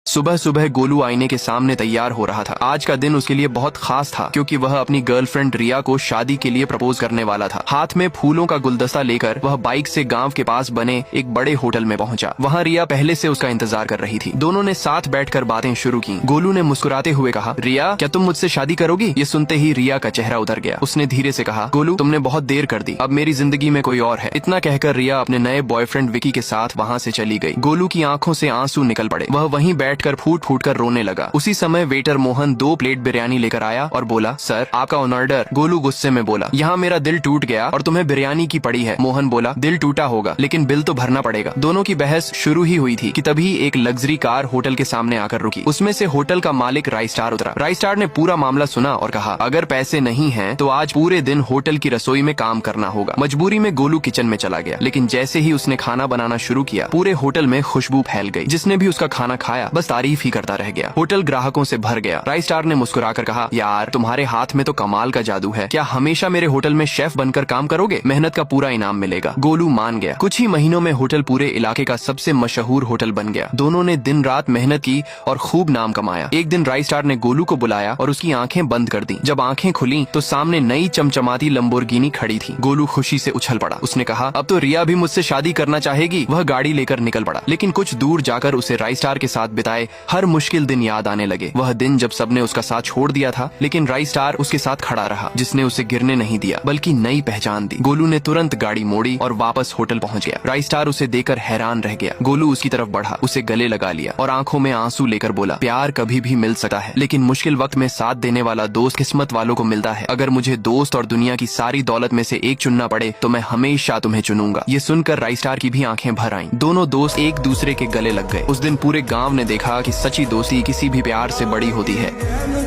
सुबह सुबह गोलू आईने के सामने तैयार हो रहा था। आज का दिन उसके लिए बहुत खास था क्योंकि वह अपनी गर्लफ्रेंड रिया को शादी के लिए प्रपोज करने वाला था। हाथ में फूलों का गुलदस्ता लेकर वह बाइक से गांव के पास बने एक बड़े होटल में पहुंचा। वहां रिया पहले से उसका इंतजार कर रही थी। दोनों ने साथ बैठकर बातें शुरू की। गोलू ने मुस्कुराते हुए कहा, रिया क्या तुम मुझसे शादी करोगी? ये सुनते ही रिया का चेहरा उतर गया। उसने धीरे से कहा, गोलू तुमने बहुत देर कर दी, अब मेरी जिंदगी में कोई और है। इतना कहकर रिया अपने नए बॉयफ्रेंड विकी के साथ वहाँ से चली गई। गोलू की आंखों से आंसू निकल पड़े। वह वहीं बैठकर फूट फूट कर रोने लगा। उसी समय वेटर मोहन 2 प्लेट बिरयानी लेकर आया और बोला, सर आपका ऑर्डर। गोलू गुस्से में बोला, यहाँ मेरा दिल टूट गया और तुम्हें बिरयानी की पड़ी है। मोहन बोला, दिल टूटा होगा लेकिन बिल तो भरना पड़ेगा। दोनों की बहस शुरू ही हुई थी कि तभी एक लग्जरी कार होटल के सामने आकर रुकी। उसमें से होटल का मालिक राय स्टार उतरा। राय स्टार ने पूरा मामला सुना और कहा, अगर पैसे नहीं हैं तो आज पूरे दिन होटल की रसोई में काम करना होगा। मजबूरी में गोलू किचन में चला गया, लेकिन जैसे ही उसने खाना बनाना शुरू किया पूरे होटल में खुशबू फैल गई। जिसने भी उसका खाना खाया बस तारीफ ही करता रह गया। होटल ग्राहकों से भर गया। राय स्टार ने मुस्कुराकर कहा, यार तुम्हारे हाथ में तो कमाल का जादू है, क्या हमेशा मेरे होटल में शेफ बनकर काम करोगे? मेहनत का पूरा इनाम मिलेगा। गोलू मान गया। कुछ ही महीनों में होटल पूरे इलाके का सबसे मशहूर होटल बन गया। दोनों ने दिन रात मेहनत की और खूब नाम कमाया। एक दिन राय स्टार ने गोलू को बुलाया और उसकी आंखें बंद कर दी। जब आंखें खुली तो सामने नई चमचमाती लंबोर्गिनी खड़ी थी। गोलू खुशी से उछल पड़ा। उसने कहा, अब तो रिया भी मुझसे शादी करना चाहेगी। वह गाड़ी लेकर निकल पड़ा, लेकिन कुछ दूर जाकर उसे राय स्टार के साथ बिताए हर मुश्किल दिन याद आने लगे। वह दिन जब सबने उसका साथ छोड़ दिया था, लेकिन राय स्टार उसके साथ खड़ा रहा, जिसने उसे गिरने नहीं दिया बल्कि नई पहचान दी। गोलू ने तुरंत गाड़ी मोड़ी और वापस होटल पहुंच गया। राय स्टार उसे देखकर हैरान रह गया। गोलू उसकी तरफ बढ़ा, उसे गले लगा लिया और आंखों में आंसू लेकर बोला, प्यार कभी भी मिल सकता है लेकिन मुश्किल वक्त में साथ देने वाला दोस्त किस्मत वालों को मिलता है। अगर मुझे दोस्त और दुनिया की सारी दौलत में से एक चुनना पड़े तो मैं हमेशा तुम्हें चुनूंगा। ये सुनकर राय स्टार की भी आंखें भर आईं। दोनों दोस्त एक दूसरे के गले लग गए। उस दिन पूरे गाँव ने देखा कि सच्ची दोस्ती किसी भी प्यार से बड़ी होती है।